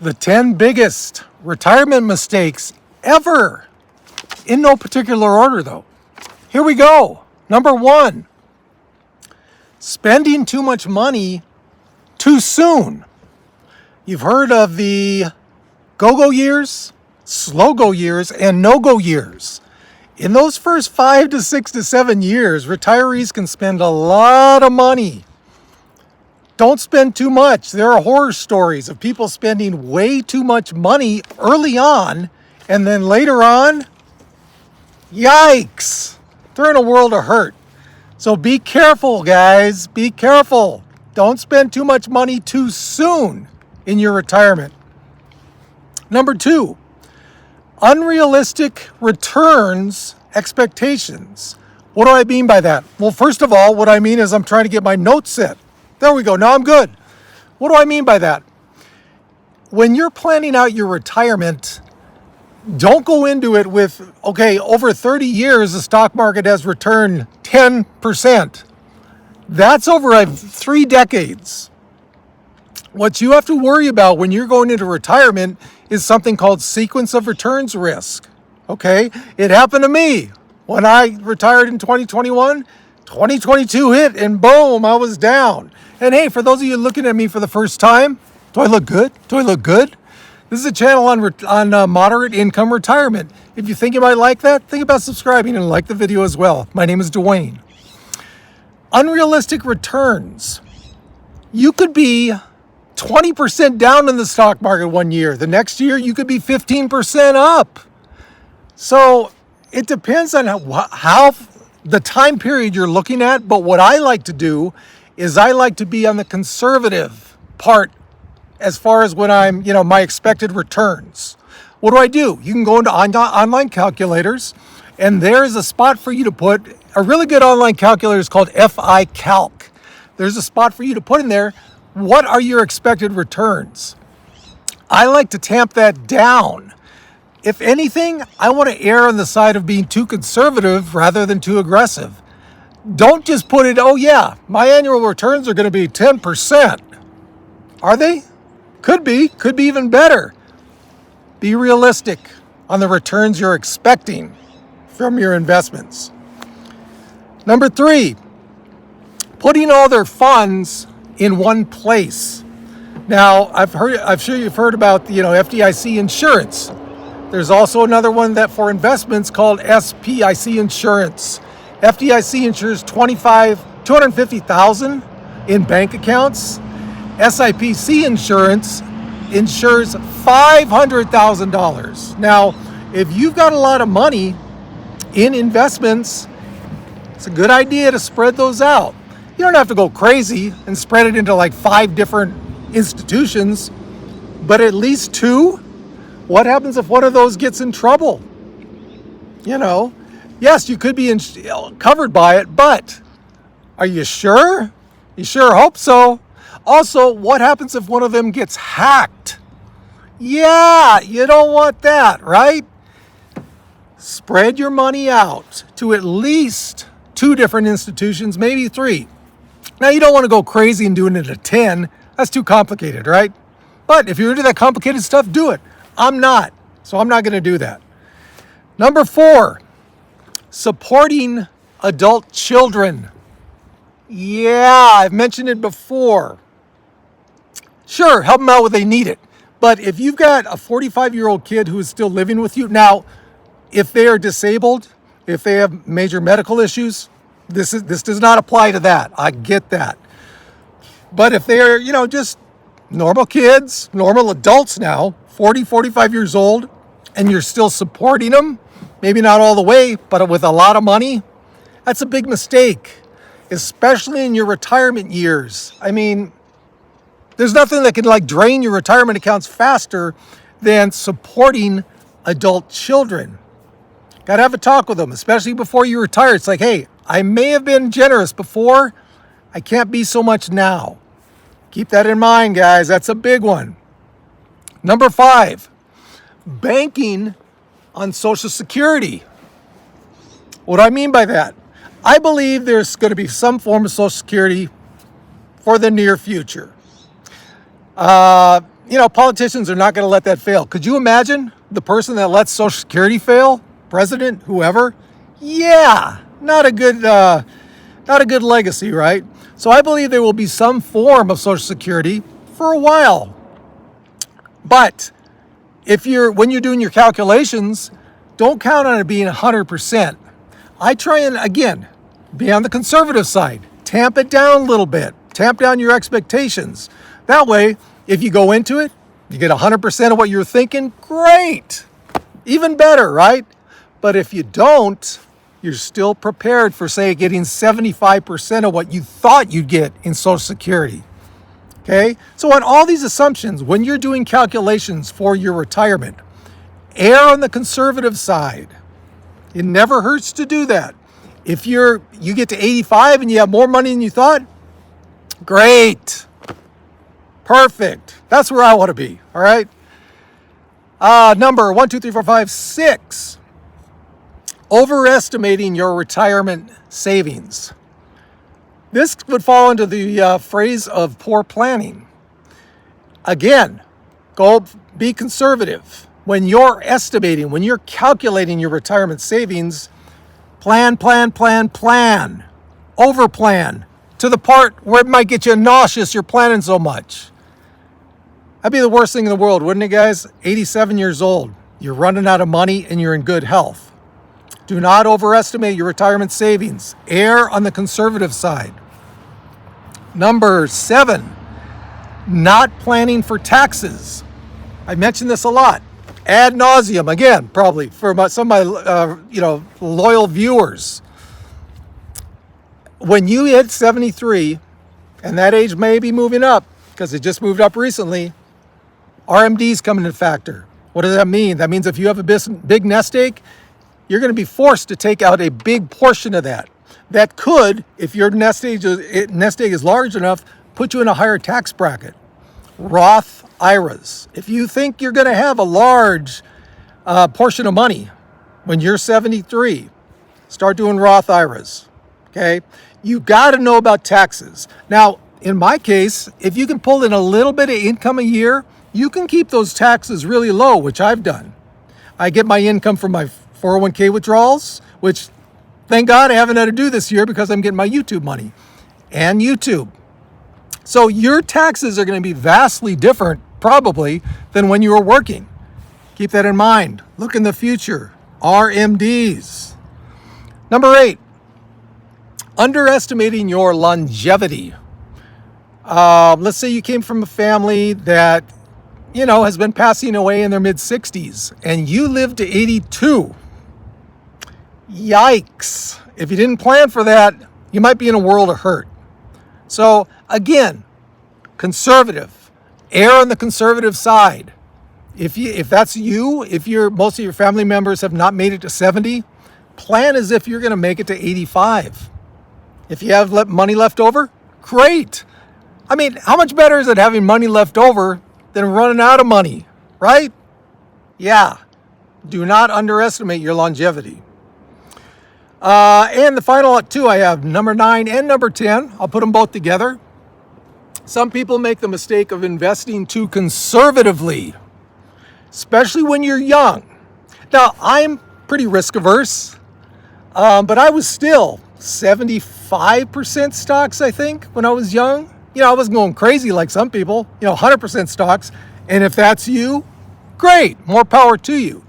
The 10 biggest retirement mistakes ever. In no particular order, though. Here we go. Number 1, spending too much money too soon. You've heard of the go-go years, slow-go years, and no-go years. In those first 5 to 6 to 7 years, retirees can spend a lot of money. Don't spend too much. There are horror stories of people spending way too much money early on, and then later on, yikes, they're in a world of hurt. So be careful, guys. Be careful. Don't spend too much money too soon in your retirement. Number 2, unrealistic returns expectations. What do I mean by that? Well, first of all, what I mean is I'm trying to get my notes set. There we go. Now I'm good. What do I mean by that? When you're planning out your retirement, don't go into it with, okay, over 30 years, the stock market has returned 10%. That's over 3 decades. What you have to worry about when you're going into retirement is something called sequence of returns risk. Okay? It happened to me when I retired in 2021. 2022 hit and boom, I was down. And hey, for those of you looking at me for the first time, do I look good? Do I look good? This is a channel on moderate income retirement. If you think you might like that, think about subscribing and like the video as well. My name is Duane. Unrealistic returns. You could be 20% down in the stock market one year. The next year, you could be 15% up. So it depends on how the time period you're looking at. But what I like to do is I like to be on the conservative part as far as when I'm, my expected returns. What do? You can go into online calculators, and there's a spot for you to put, a really good online calculator is called FI Calc. There's a spot for you to put in there, what are your expected returns? I like to tamp that down. If anything, I want to err on the side of being too conservative rather than too aggressive. Don't just put it, oh yeah, my annual returns are going to be 10%. Are they? Could be even better. Be realistic on the returns you're expecting from your investments. Number 3, putting all their funds in one place. Now, I'm sure you've heard about FDIC insurance. There's also another one that for investments called SPIC insurance. FDIC insures $250,000 in bank accounts. SIPC insurance insures $500,000. Now, if you've got a lot of money in investments, it's a good idea to spread those out. You don't have to go crazy and spread it into like 5 different institutions, but at least 2. What happens if one of those gets in trouble? Yes, you could be covered by it, but are you sure? You sure hope so. Also, what happens if one of them gets hacked? Yeah, you don't want that, right? Spread your money out to at least 2 different institutions, maybe 3. Now, you don't want to go crazy and doing it at 10. That's too complicated, right? But if you're into that complicated stuff, do it. I'm not, so I'm not going to do that. Number 4, supporting adult children. Yeah, I've mentioned it before. Sure, help them out when they need it. But if you've got a 45-year-old kid who is still living with you, now, if they are disabled, if they have major medical issues, this does not apply to that. I get that. But if they are, just normal kids, normal adults now, 40, 45 years old, and you're still supporting them, maybe not all the way, but with a lot of money, that's a big mistake, especially in your retirement years. I mean, there's nothing that can drain your retirement accounts faster than supporting adult children. Got to have a talk with them, especially before you retire. It's like, hey, I may have been generous before. I can't be so much now. Keep that in mind, guys. That's a big one. Number 5, banking on Social Security. What do I mean by that? I believe there's going to be some form of Social Security for the near future. Politicians are not going to let that fail. Could you imagine the person that lets Social Security fail? President, whoever? Yeah, not a good legacy, right? So I believe there will be some form of Social Security for a while. But when you're doing your calculations, don't count on it being 100%. I try and, again, be on the conservative side. Tamp it down a little bit. Tamp down your expectations. That way, if you go into it, you get 100% of what you're thinking, great. Even better, right? But if you don't, you're still prepared for, say, getting 75% of what you thought you'd get in Social Security. Okay? So on all these assumptions, when you're doing calculations for your retirement, err on the conservative side. It never hurts to do that. If you get to 85 and you have more money than you thought, great. Perfect. That's where I want to be. All right. Number 1, 2, 3, 4, 5, 6. Overestimating your retirement savings. This would fall into the phrase of poor planning. Again, be conservative. When you're estimating, when you're calculating your retirement savings, plan. Overplan to the part where it might get you nauseous, you're planning so much. That'd be the worst thing in the world, wouldn't it, guys? 87 years old, you're running out of money and you're in good health. Do not overestimate your retirement savings. Err on the conservative side. Number 7, not planning for taxes. I mentioned this a lot. Ad nauseum, again, probably for some of my loyal viewers. When you hit 73, and that age may be moving up because it just moved up recently, RMDs come into factor. What does that mean? That means if you have a big nest egg, you're going to be forced to take out a big portion of that. That could, if your nest egg is large enough, put you in a higher tax bracket. Roth IRAs. If you think you're going to have a large portion of money when you're 73, start doing Roth IRAs. Okay? You got to know about taxes. Now, in my case, if you can pull in a little bit of income a year, you can keep those taxes really low, which I've done. I get my income from my 401k withdrawals, which thank God I haven't had to do this year because I'm getting my YouTube money and YouTube. So your taxes are going to be vastly different probably than when you were working. Keep that in mind. Look in the future. RMDs. Number 8, underestimating your longevity. Let's say you came from a family that, has been passing away in their mid-60s and you lived to 82. Yikes. If you didn't plan for that, you might be in a world of hurt. So again, conservative. Err on the conservative side. If that's you, most of your family members have not made it to 70, plan as if you're going to make it to 85. If you have money left over, great. I mean, how much better is it having money left over than running out of money, right? Yeah. Do not underestimate your longevity. And the final 2 I have, number 9 and number 10. I'll put them both together. Some people make the mistake of investing too conservatively, especially when you're young. Now, I'm pretty risk averse, but I was still 75% stocks, I think, when I was young. I wasn't going crazy like some people, 100% stocks. And if that's you, great, more power to you.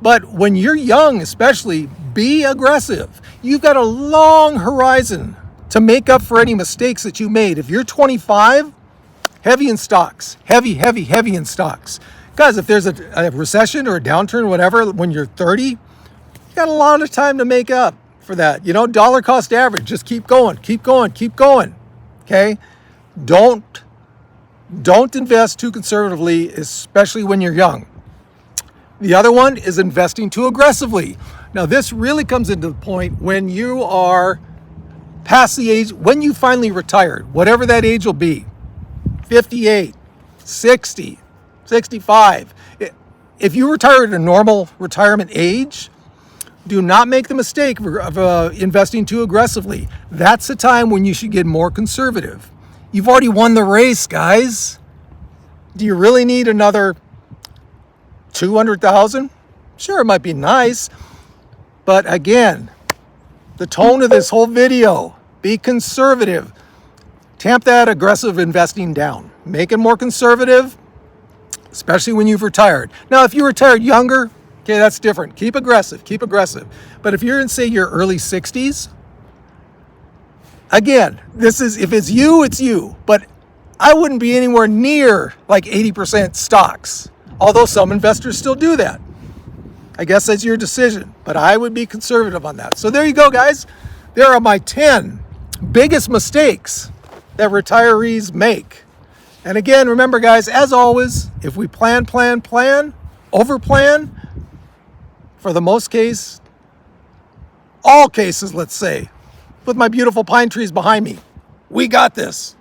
But when you're young, especially, be aggressive. You've got a long horizon to make up for any mistakes that you made. If you're 25, heavy in stocks. Heavy in stocks. Guys, if there's a recession or a downturn, whatever, when you're 30, you got a lot of time to make up for that. Dollar cost average. Just keep going. Okay? Don't invest too conservatively, especially when you're young. The other one is investing too aggressively. Now, this really comes into the point when you are past the age, when you finally retired, whatever that age will be, 58, 60, 65. If you retire at a normal retirement age, do not make the mistake of investing too aggressively. That's the time when you should get more conservative. You've already won the race, guys. Do you really need another 200,000? Sure, it might be nice, but again, the tone of this whole video, be conservative. Tamp that aggressive investing down. Make it more conservative, especially when you've retired. Now, if you retired younger, okay, that's different. Keep aggressive, keep aggressive. But if you're in, say, your early 60s, again, this is, if it's you, it's you. But I wouldn't be anywhere near like 80% stocks, although some investors still do that. I guess that's your decision, but I would be conservative on that. So there you go, guys. There are my 10 biggest mistakes that retirees make. And again, remember, guys, as always, if we plan, over-plan, for the most case, all cases, let's say, with my beautiful pine trees behind me, we got this.